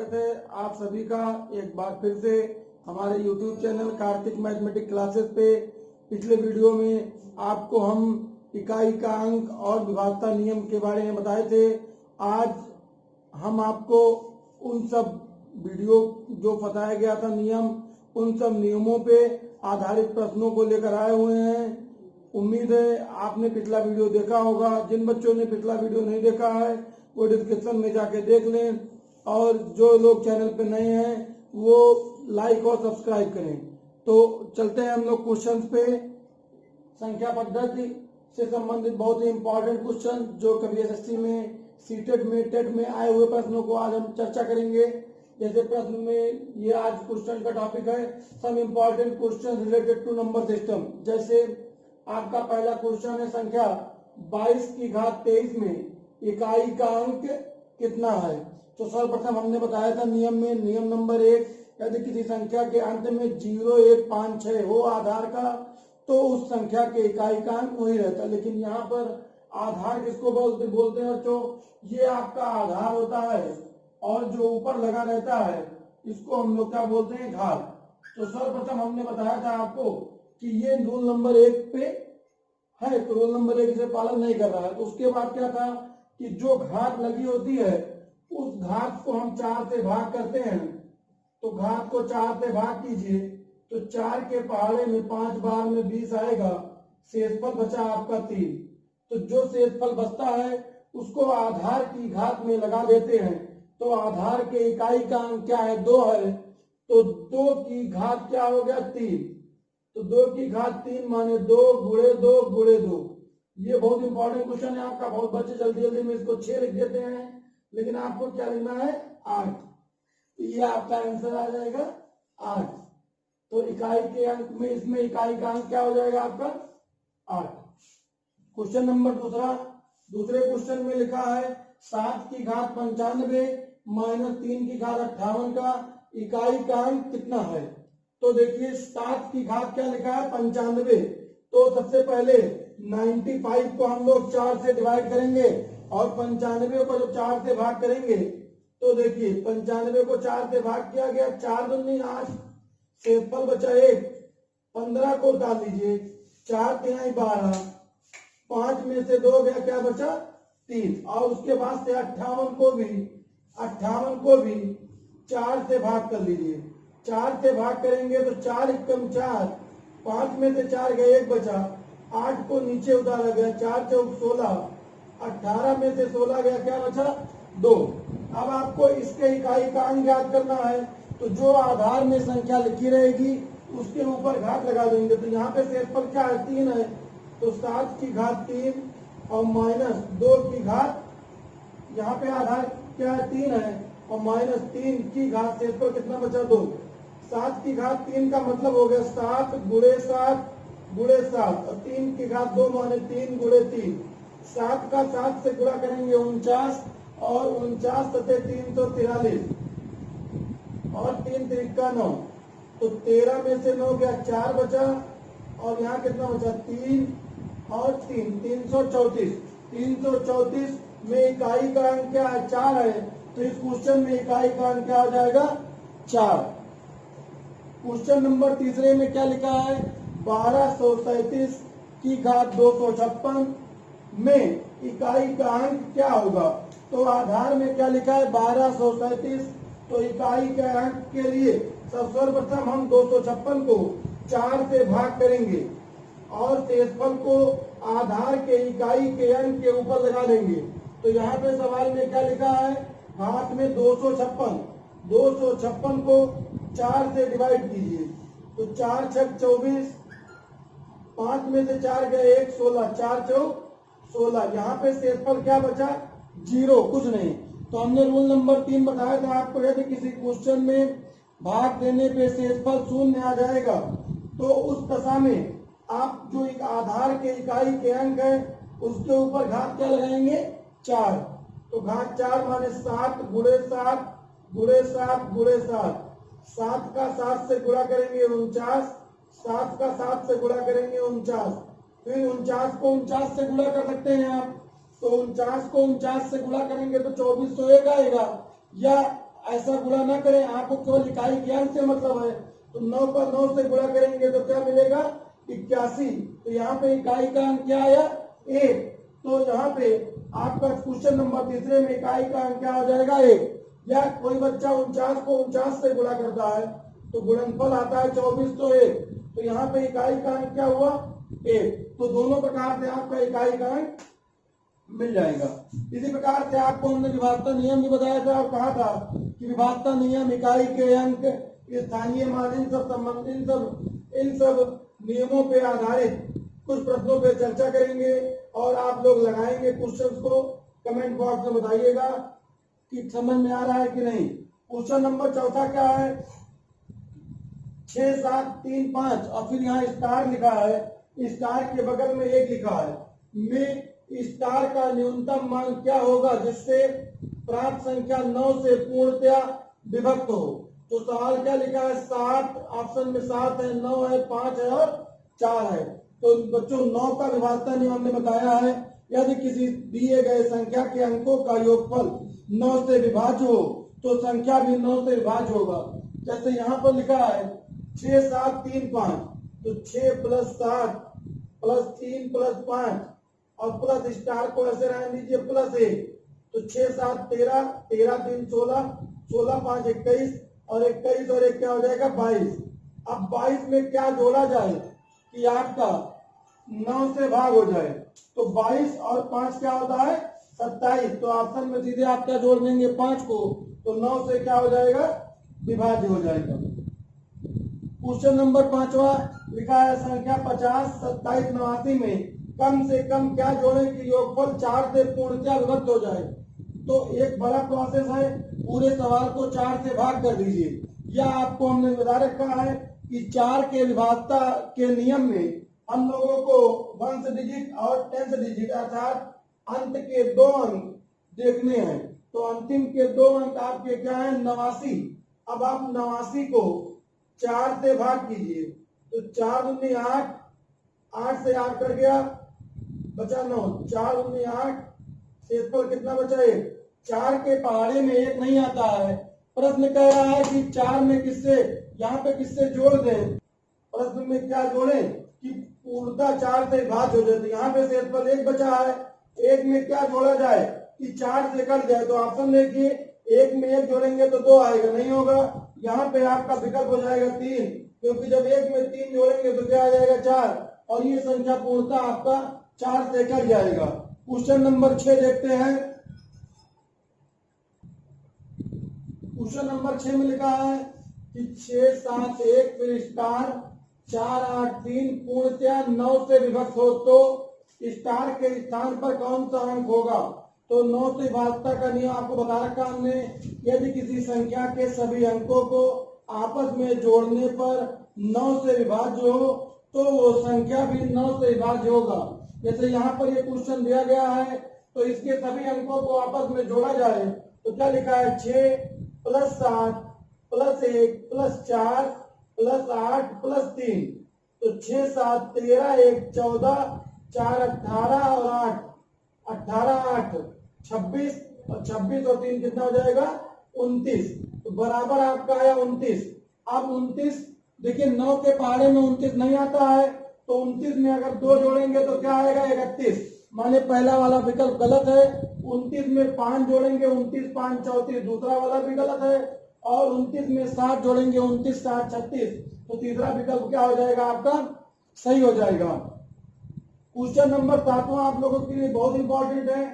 स्वागत है आप सभी का एक बार फिर से हमारे YouTube channel Kartik mathematics classes पे। पिछले वीडियो में आपको हम इकाई का अंक और विभाज्यता नियम के बारे में बताए थे। आज हम आपको उन सब वीडियो जो बताया गया था नियम, उन सब नियमों पे आधारित प्रश्नों को लेकर आए हुए हैं। उम्मीद है आपने पिछला वीडियो देखा होगा। जिन बच्चों ने पिछला वीडियो नहीं देखा है वो डिस्क्रिप्शन में जाके देख लें, और जो लोग चैनल पे नए हैं वो लाइक और सब्सक्राइब करें। तो चलते हैं हम लोग क्वेश्चंस पे। संख्या पद्धति से संबंधित बहुत ही इंपॉर्टेंट क्वेश्चन जो कभी एसएससी में, सीटेट में, टेट में आए हुए प्रश्नों को आज हम चर्चा करेंगे। जैसे प्रश्न में ये आज क्वेश्चन का टॉपिक है some important question related to number system. जैसे आपका पहला क्वेश्चन है संख्या 22 की घात 23 में इकाई का अंक कितना है। तो सर्वप्रथम हमने बताया था नियम में, नियम नंबर 1, यदि किसी संख्या के अंत में 0, 1, 5, 6 हो आधार का तो उस संख्या के इकाई का अंक वही रहता है। लेकिन यहाँ पर आधार किसको बोलते हैं बच्चों? ये आपका आधार होता है और जो ऊपर लगा रहता है इसको हम लोग क्या बोलते हैं? घात। तो सर्वप्रथम हमने बताया था आपको कि ये रूल नंबर 1 पे है, तो रूल नंबर 1 इसे पालन नहीं कर रहा है। तो उसके बाद क्या था कि जो घात लगी होती है उस घात को हम 4 से भाग करते हैं। तो घात को 4 से भाग कीजिए तो 4 के पहाड़े में 5 बार में 20 आएगा, शेषफल बचा आपका 3। तो जो शेषफल बचता है उसको आधार की घात में लगा देते हैं। तो आधार के इकाई का अंक क्या है? 2 है। तो 2 की घात क्या हो गया? 3। तो 2 की घात 3 माने 2 गुणे 2 गुणे 2। ये बहुत इंपॉर्टेंट क्वेश्चन है आपका। बहुत बच्चे जल्दी जल्दी में इसको 6 लिख देते हैं, लेकिन आपको क्या लिखना है? 8। तो ये आपका आंसर आ जाएगा 8। तो इकाई के अंक में इसमें इकाई का अंक क्या हो जाएगा आपका? 8। क्वेश्चन नंबर दूसरे क्वेश्चन में लिखा है 7 की घात 95 माइनस 3 की घात 58 का इकाई का अंक कितना है। तो देखिए 7 की घात क्या लिखा है? 95। तो सबसे पहले 95 को हम लोग 4 से डिवाइड करेंगे और 95 को जब 4 से भाग करेंगे तो देखिए 95 को 4 से भाग किया गया, 4 दूनी 8, शेषफल बचा 1। 15 को उतार लीजिए, 4 तिहाई 12, 5 में से 2 गया, क्या बचा? 3। और उसके बाद से 58 को भी 4 से भाग कर लीजिए। 4 से भाग करेंगे तो 4 एकम 4, 5 में से 4 गए, 1 बचा। 8 को नीचे उतारा गया, 4 चौक 16, 18 में से 16 गया, क्या बचा? 2। अब आपको इसके इकाई का अंक ज्ञात करना है। तो जो आधार में संख्या लिखी रहेगी उसके ऊपर घात लगा देंगे। तो यहाँ पे शेषफल क्या है? 3 है। तो 7 की घात 3 और माइनस 2 की घात, यहाँ पे आधार क्या है? 3 है, और माइनस 3 की घात, शेषफल कितना बचा? 2। 7 की घात 3 का मतलब हो गया 7 गुणे 7 गुणे 7, और 3 की घात 2 माने 3 गुणे 3। 7 का 7 से गुणा करेंगे 49, और 49 सते 343, और 3 त्रिका 9। तो 13 में से 9 गया, 4 बचा, और यहाँ कितना बचा? 3 और 3, 334। 334 में इकाई का अंक क्या है? 4 है। तो इस क्वेश्चन में इकाई का अंक क्या हो जाएगा? 4। क्वेश्चन नंबर तीसरे में क्या लिखा है? 1237 की घात 256 में इकाई का अंक क्या होगा। तो आधार में क्या लिखा है? 1237। तो इकाई के अंक के लिए सर्वप्रथम हम 256 को 4 से भाग करेंगे और शेषफल को आधार के इकाई के अंक के ऊपर लगा देंगे। तो यहाँ पे सवाल में क्या लिखा है? घात में 256 को 4 से डिवाइड कीजिए। तो 4 छक 24, 5 में से 4 गए, 1, 16, 4 चौक 16। यहाँ पे शेषफल क्या बचा? 0, कुछ नहीं। तो हमने रूल नंबर 3 बताया था आपको, यदि किसी क्वेश्चन में भाग देने पे शेषफल 0 आ जाएगा तो उस दशा में आप जो एक आधार के इकाई के अंक है उसके ऊपर घात क्या लगाएंगे? 4। तो घात 4 माने 7 गुणे 7 गुणे 7 गुणे 7। 7 का 7 से गुणा करेंगे 49, 7 का 7 से गुणा करेंगे 49, फिर 49 को 49 से गुणा कर सकते हैं आप। तो 49 को 49 से गुणा करेंगे तो 2401 आएगा, या ऐसा गुणा ना करें, आपको केवल इकाई के अंक से मतलब है। तो 9 का 9 से गुणा करेंगे तो क्या मिलेगा 81। तो यहाँ पे इकाई का अंक क्या आया 1। तो यहाँ पे आपका क्वेश्चन नंबर तीसरे में इकाई का अंक क्या हो जाएगा 1। या कोई बच्चा 49 को 49 से गुणा करता है तो गुणनफल आता है 24 तो 1। तो यहाँ पे इकाई का अंक क्या हुआ 1। तो दोनों प्रकार से आपका इकाई का अंक मिल जाएगा। इसी प्रकार से आपको हमने विभाजता नियम भी बताया था और कहा था कि विभाजता नियम, इकाई के अंक, स्थानीय मान, इन सब संबंधित इन सब नियमों पे आधारित कुछ प्रश्नों पे चर्चा करेंगे और आप लोग लगाएंगे क्वेश्चंस को। कमेंट बॉक्स में बताइएगा कि समझ में आ रहा है कि नहीं। क्वेश्चन नंबर चौथा क्या है 6 7 3 5 और फिर यहाँ स्टार लिखा है, स्टार के बगल में 1 लिखा है। में स्टार का न्यूनतम मान क्या होगा जिससे प्राप्त संख्या 9 से पूर्णतया विभक्त हो। तो सवाल क्या लिखा है 7, ऑप्शन में 7 है, 9 है, 5 है और 4 है। तो बच्चों 9 का विभाजता नियम हमने बताया है, यदि किसी दिए गए संख्या के अंकों का योगफल 9 से विभाज्य हो तो संख्या भी 9 से विभाज्य होगा। जैसे यहाँ पर लिखा है 6 7 3 5, तो 6 + 7 + 3 + 5 और प्लस स्टार को ऐसे रहने दीजिए +1। तो 6 7 13, 13 3 16, 16 5 21 और 21 और 1 क्या हो जाएगा 22। अब 22 में क्या जोड़ा जाए कि आपका 9 से भाग हो जाए। तो 22 और 5 क्या होता है 27। तो ऑप्शन में सीधे आप क्या जोड़ देंगे 5 को, तो 9 से क्या हो जाएगा विभाज्य हो जाएगा। क्वेश्चन नंबर 5वां लिखा है संख्या 50 27 89 में कम से कम क्या जोड़े कि योगफल 4 से पूर्णतया विभक्त हो जाए। तो एक बड़ा प्रोसेस है, पूरे सवाल को 4 से भाग कर दीजिए। या आपको हमने बता रखा है कि 4 के विभाजता के नियम में हम लोगों को 1th डिजिट और 10th डिजिट अर्थात अंत के 2 अंक देखने हैं। तो अंतिम के 2 अंक आपके क्या है 89। अब आप 89 को 4 से भाग कीजिए। तो 4 दूनी 8, 8 से 8 कर गया बचा 9, 4 दूनी 8, शेषफल कितना बचा 1। 4 के पहाड़े में 1 नहीं आता है। प्रश्न कह रहा है कि 4 में किससे, यहाँ पे किससे जोड़ दें। प्रश्न में क्या जोड़े कि पूर्णतः 4 से भाज्य हो जाए। तो यहाँ पे शेषफल 1 बचा है, 1 में क्या जोड़ा जाए कि 4 से कट जाए। तो ऑप्शन देखिए 1 में 1 जोड़ेंगे तो 2 आएगा, नहीं होगा। यहाँ पे आपका विकल्प हो जाएगा 3, क्योंकि जब 1 में 3 जोड़ेंगे तो क्या आ जाएगा 4 और ये संख्या पूर्णतः आपका 4 से कट जाएगा। क्वेश्चन नंबर 6 देखते हैं। क्वेश्चन नंबर 6 में लिखा है कि 6 7 1 फिर स्टार 4 8 3 पूर्णतया 9 से विभक्त हो तो स्टार के स्थान पर कौन सा अंक होगा। तो 9 से विभाजता का नियम आपको बता रखा हमने। यदि किसी संख्या के सभी अंकों को आपस में जोड़ने पर 9 से विभाज्य हो तो वो संख्या भी 9 से विभाज्य होगा। जैसे यहाँ पर ये क्वेश्चन दिया गया है, तो इसके सभी अंकों को आपस में जोड़ा जाए तो क्या लिखा है 6 + 7 + 1 + 4 + 8 + 3। तो 6 7 13 1 14 4 18 और 8 18 8 26 और 26 और 3 कितना हो जाएगा 29। तो बराबर आपका आया 29। अब 29 देखिए 9 के पहाड़े में 29 नहीं आता है, तो 29 में अगर 2 जोड़ेंगे तो क्या आएगा 31। माने पहला वाला विकल्प गलत है। 29 में 5 जोड़ेंगे 29 5 34, दूसरा वाला भी गलत है। और 29 में 7 जोड़ेंगे 29 7 36, तो तीसरा विकल्प क्या हो जाएगा आपका सही हो जाएगा। क्वेश्चन नंबर 7वां आप लोगों के लिए बहुत इंपॉर्टेंट है।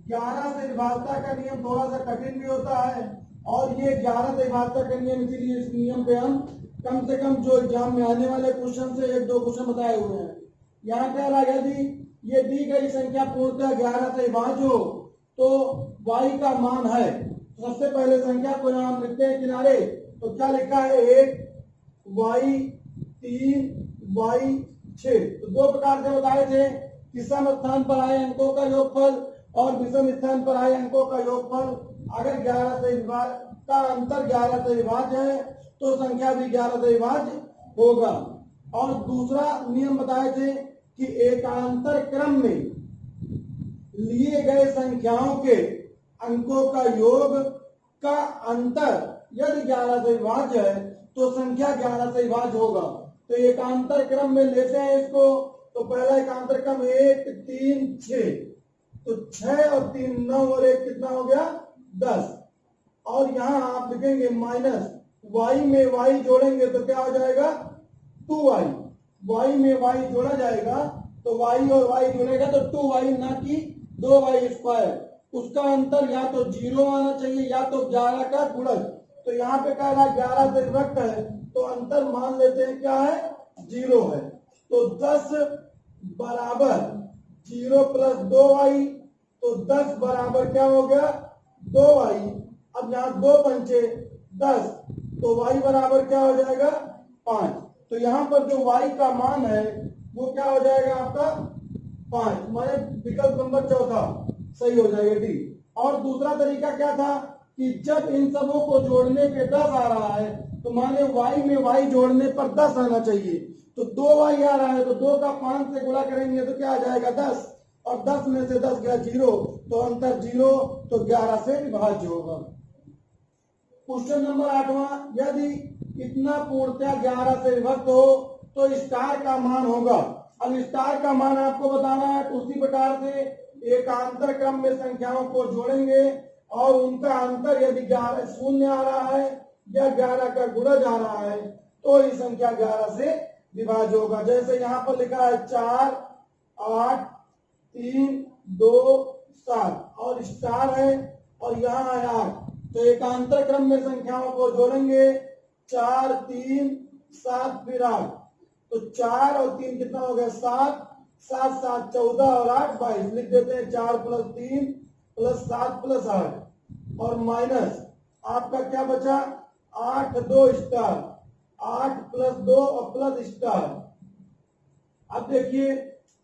11 से विभाजता का नियम थोड़ा सा कठिन भी होता है और ये 11 से विभाजता का नियम, इसीलिए इस नियम पे हम कम से कम जो एग्जाम में आने वाले क्वेश्चन से 1-2 क्वेश्चन बताए हुए हैं। यहाँ कह रहा है यदि ये दी गई संख्या पूर्णतः 11 से विभाज्य हो तो y का मान है। तो सबसे पहले संख्या को यहाँ हम लिखते हैं किनारे। तो क्या लिखा है 1 y 3 y 6। तो 2 प्रकार से बताए थे कि सम स्थान पर आए अंकों का योगफल और विषम स्थान पर आए अंकों का योगफल। अगर 11 से का अंतर 11 से विभाज्य है तो संख्या भी 11 से विभाज्य होगा। और दूसरा नियम बताए थे कि एकांतर क्रम में लिए गए संख्याओं के अंकों का योग का अंतर यदि 11 से विभाज्य है तो संख्या 11 से विभाज्य होगा। तो एकांतर क्रम में लेते हैं इसको। तो पहला एकांतर क्रम 1 3 6, तो 6 और 3 9 और 1 कितना हो गया 10। और यहां आप लिखेंगे माइनस y में y जोड़ेंगे तो क्या हो जाएगा 2y। y में y जोड़ा जाएगा तो y और y जुड़ेगा तो 2y ना कि 2y²। उसका अंतर या तो 0 आना चाहिए या तो 11 का गुणज। तो यहाँ पे कह रहा है 11 से विभक्त है तो अंतर मान लेते हैं क्या है 0 है। तो 10 बराबर 0 प्लस 2y, तो 10 बराबर क्या हो गया 2y। अब यहाँ 2 पंचे 10, तो y बराबर क्या हो जाएगा 5। तो यहाँ पर जो y का मान है वो क्या हो जाएगा आपका 5, माने विकल्प नंबर चौथा सही हो जाएगा डी। और दूसरा तरीका क्या था कि जब इन सबों को जोड़ने पे 10 आ रहा है तो माने y में y जोड़ने पर 10 आना चाहिए। तो 2y आ रहा है तो 2 का 5 से गुणा करेंगे तो क्या आ जाएगा 10, और 10 में से 10 गया 0, तो अंतर 0, तो 11 से विभाज्य होगा। क्वेश्चन नंबर 8वां, यदि इतना पूर्णतः 11 से विभक्त हो तो स्टार का मान होगा। अब स्टार का मान आपको बताना है। तो उसी प्रकार से एकांतर क्रम में संख्याओं को जोड़ेंगे और उनका अंतर यदि 11 शून्य आ रहा है या 11 का गुणज आ रहा है तो ये संख्या 11 से विभाज्य होगा। जैसे यहाँ पर लिखा है 4 8 3 2 7 और स्टार है और यहाँ है 8। तो एकांतर क्रम में संख्याओं को जोड़ेंगे 4 3 7 फिर 8, तो 4 और 3 कितना हो गया 7, 7 7 14 और 8 22। लिख देते हैं 4 प्लस 3 प्लस 7 प्लस 8 और माइनस आपका क्या बचा 8 2 स्टार, 8 प्लस 2 और प्लस स्टार। अब देखिए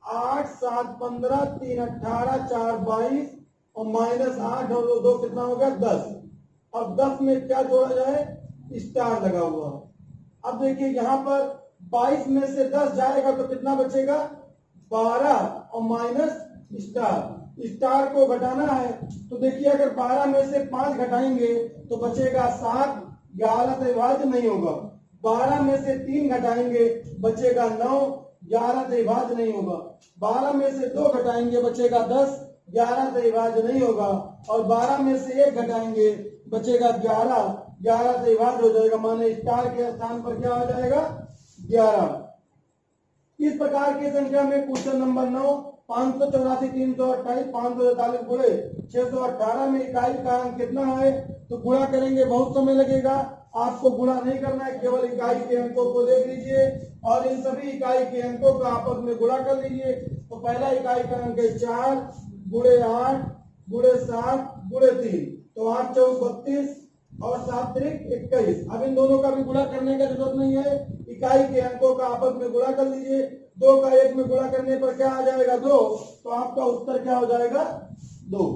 8 7 15 3 18 4 22 और माइनस 8 और 2 कितना हो गया 10। अब 10 में क्या जोड़ा जाए स्टार लगा हुआ। अब देखिए यहाँ पर 22 में से 10 जाएगा तो कितना बचेगा 12 और माइनस स्टार। स्टार को घटाना है तो देखिए अगर 12 में से 5 घटाएंगे तो बचेगा 7, 11 से विभाज्य नहीं होगा। 12 में से 3 घटाएंगे बचेगा 9, 11 से विभाज्य नहीं होगा। 12 में से 2 घटाएंगे बचेगा 10, 11 से विभाज्य नहीं होगा। और 12 में से 1 घटाएंगे बचेगा 11, 11 से विभाज्य हो जाएगा। माने स्टार के स्थान पर क्या हो जाएगा 11। इस प्रकार की संख्या में क्वेश्चन नंबर 9, 584 328 543 गुणे 618 में इकाई का अंक कितना है। तो गुणा करेंगे बहुत समय लगेगा, आपको गुणा नहीं करना है, केवल इकाई के अंकों को देख लीजिए और इन सभी इकाई के अंकों का आपस में गुणा कर लीजिए। तो पहला इकाई का अंक है 4 गुणे 8 गुणे 7 गुणे 3, तो 8 चौक 32 और 7 त्रिक 21। अब इन दोनों का भी गुणा करने का जरूरत नहीं है, इकाई के अंकों का आपस में गुणा कर लीजिए। 2 का 1 में गुणा करने पर क्या आ जाएगा 2, तो आपका उत्तर क्या हो जाएगा 2।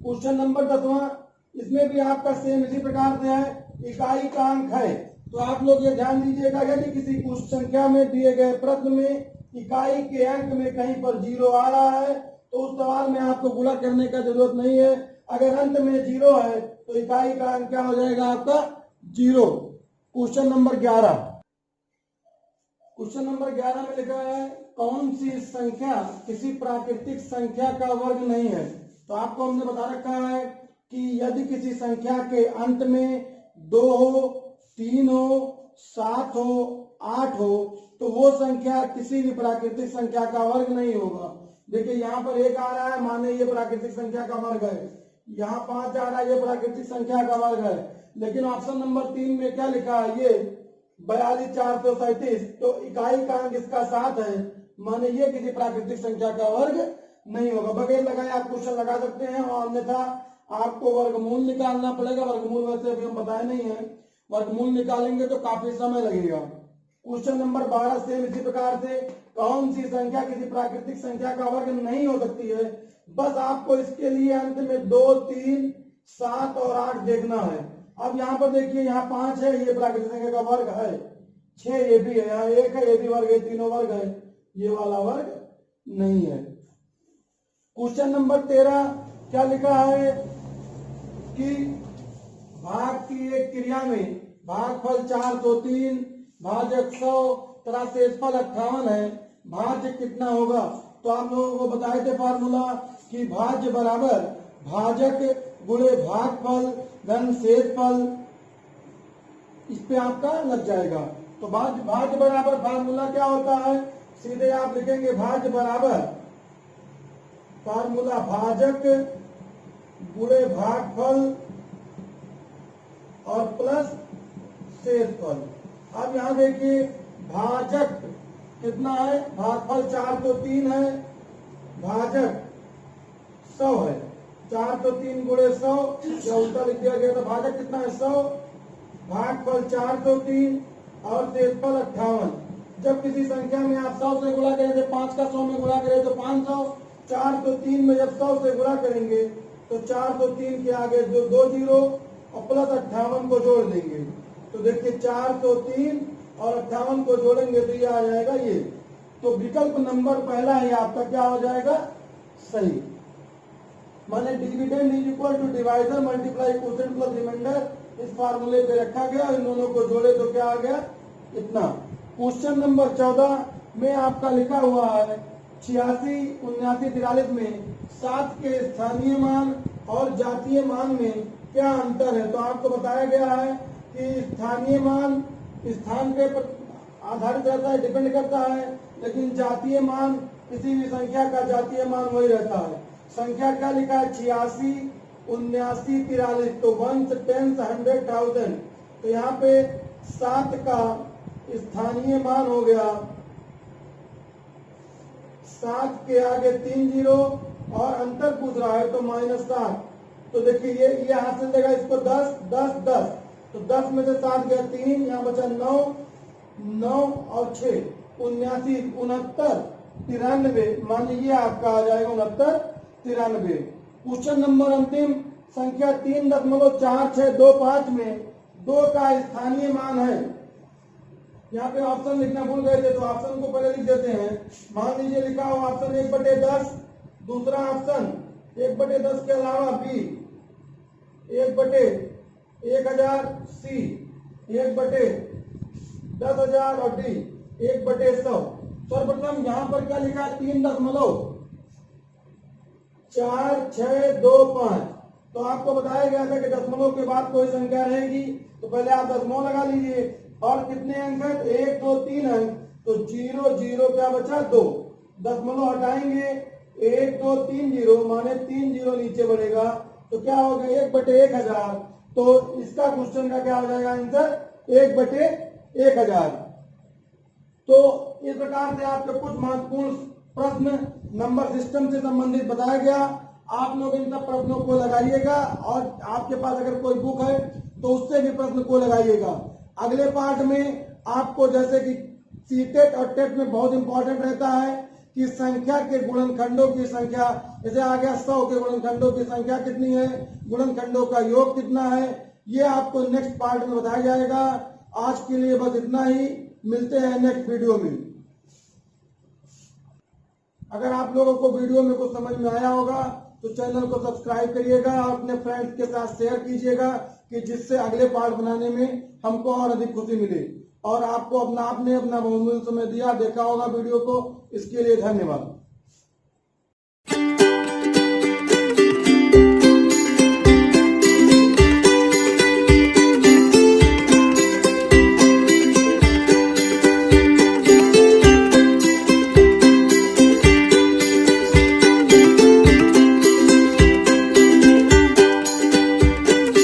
क्वेश्चन नंबर 10वां, इसमें भी आपका सेम इसी प्रकार से है, इकाई का अंक है। तो आप लोग ये ध्यान दीजिएगा यदि किसी कुछ संख्या में दिए गए प्रश्न में इकाई के अंक में कहीं पर 0 आ रहा है तो उस सवाल में आपको गुणा करने का जरूरत नहीं है। अगर अंत में 0 है तो इकाई का अंक क्या हो जाएगा आपका 0। क्वेश्चन नंबर 11, क्वेश्चन नंबर 11 में लिखा है कौन सी संख्या किसी प्राकृतिक संख्या का वर्ग नहीं है। तो आपको हमने बता रखा है कि यदि किसी संख्या के अंत में 2 हो 3 हो 7 हो 8 हो तो वो संख्या किसी भी प्राकृतिक संख्या का वर्ग नहीं होगा। देखिए यहाँ पर 1 आ रहा है, माने ये प्राकृतिक संख्या का वर्ग है। यहाँ 5 आ रहा है, ये प्राकृतिक संख्या का वर्ग है। लेकिन ऑप्शन नंबर 3 में क्या लिखा है, ये 42 437, तो इकाई का अंक इसका 7 है, माने ये किसी प्राकृतिक संख्या का वर्ग नहीं होगा। बगैर लगाए आप क्वेश्चन लगा सकते हैं और अन्यथा आपको वर्गमूल निकालना पड़ेगा। वर्गमूल वैसे अभी हम बताए नहीं है, वर्गमूल निकालेंगे तो काफी समय लगेगा। क्वेश्चन नंबर 12 से इसी प्रकार से कौन सी संख्या किसी प्राकृतिक संख्या का वर्ग नहीं हो सकती है। बस आपको इसके लिए अंत में 2 3 7 और 8 देखना है। अब यहाँ पर देखिए यहाँ 5 है, ये प्राकृतिक संख्या का वर्ग है। 6 ये भी है, यहाँ 1 है, ये भी वर्ग है, तीनों वर्ग है, ये वाला वर्ग नहीं है। क्वेश्चन नंबर 13 क्या लिखा है कि भाग की एक क्रिया में भागफल 403 भाजक 100 तथा शेषफल 58 है, भाज्य कितना होगा? तो आप लोगों को बताए थे फार्मूला कि भाज्य बराबर भाजक गुणे भागफल धन शेषफल, इस पे आपका लग जाएगा। तो भाज्य बराबर फार्मूला क्या होता है? सीधे आप लिखेंगे भाज्य बराबर फार्मूला भाजक गुणे भागफल और प्लस शेषफल। अब यहाँ देखिए भाजक कितना है? भागफल 403 है, भाजक 100 है, 403 गुणे 100 या उल्टा लिख दिया गया था। भाजक कितना है? 100, भागफल 403 और शेषफल 58। जब किसी संख्या में आप 100 से गुणा करेंगे, 5 का 100 में गुणा करें तो 500, 403 में जब 100 से गुणा करेंगे तो 403 के आगे जो 2 जीरो और प्लस 58 को जोड़ देंगे। तो देखिए 403 और 58 को जोड़ेंगे तो ये आ जाएगा ये। तो विकल्प नंबर पहला है आपका क्या हो जाएगा? सही। माने dividend is equal to divisor multiply quotient plus remainder, इस फार्मूले पे रखा गया, इन दोनों को जोड़े तो क्या आ गया? इतना। क्वेश्चन नंबर 14 में आपका लिखा हुआ है 86, 79, 43 में 7 के स्थानीय मान और जातीय मान में क्या अंतर है? तो आपको बताया गया है कि स्थानीय मान स्थान पे आधारित रहता है, डिपेंड करता है, लेकिन जातीय मान किसी भी संख्या का जातीय मान वही रहता है। संख्या क्या लिखा है? 86, 79, 43। तो 1 10 100,000। तो यहाँ पे 7 का स्थानीय मान हो गया, 7 के आगे 3 जीरो और अंतर पूछ रहा है तो -7। तो देखिए ये हासिल देगा इसको 10 10 10। तो 10 में से 7 गया 3, यहाँ बचा 9 9 और 6 79 69 93। मान लीजिए आपका आ जाएगा 69 93। क्वेश्चन नंबर अंतिम संख्या 3.4625 में 2 का स्थानीय मान है। यहाँ पे ऑप्शन लिखना भूल गए थे तो ऑप्शन को पहले लिख देते हैं। मान लीजिए लिखा हुआ ऑप्शन 1/10, दूसरा ऑप्शन 1/10 के अलावा बी 1/1000, सी 1/10,000 और डी 1/100। सर्वप्रथम यहाँ पर क्या लिखा है? 3.4625। तो आपको बताया गया था कि दशमलव के बाद कोई संख्या रहेगी तो पहले आप दशमलव लगा लीजिए। और कितने अंक है? 1 2 3 अंक। तो 0 0 क्या बचा? 2। दशमलव हटाएंगे 1 2 3 जीरो, माने 3 जीरो नीचे बढ़ेगा तो क्या हो गया? 1/1000। तो इसका क्वेश्चन का क्या हो जाएगा आंसर? 1/1000। तो इस प्रकार से आपके कुछ महत्वपूर्ण प्रश्न नंबर सिस्टम से संबंधित बताया गया। आप लोग इन सब प्रश्नों को लगाइएगा और आपके पास अगर कोई बुक है तो उससे भी प्रश्न को लगाइएगा। अगले पार्ट में आपको जैसे कि सीटेट और टेट में बहुत इंपॉर्टेंट रहता है कि संख्या के गुणनखंडों की संख्या, जैसे आ गया 100 के गुणनखंडों की संख्या कितनी है, गुणनखंडों का योग कितना है, ये आपको नेक्स्ट पार्ट में बताया जाएगा। आज के लिए बस इतना ही, मिलते हैं नेक्स्ट वीडियो में। अगर आप लोगों को वीडियो में कुछ समझ में आया होगा तो चैनल को सब्सक्राइब करिएगा और अपने फ्रेंड्स के साथ शेयर कीजिएगा कि जिससे अगले पार्ट बनाने में हमको और अधिक खुशी मिले। और आपको आपने अपना बहुमूल्य समय दिया, देखा होगा वीडियो को, इसके लिए धन्यवाद।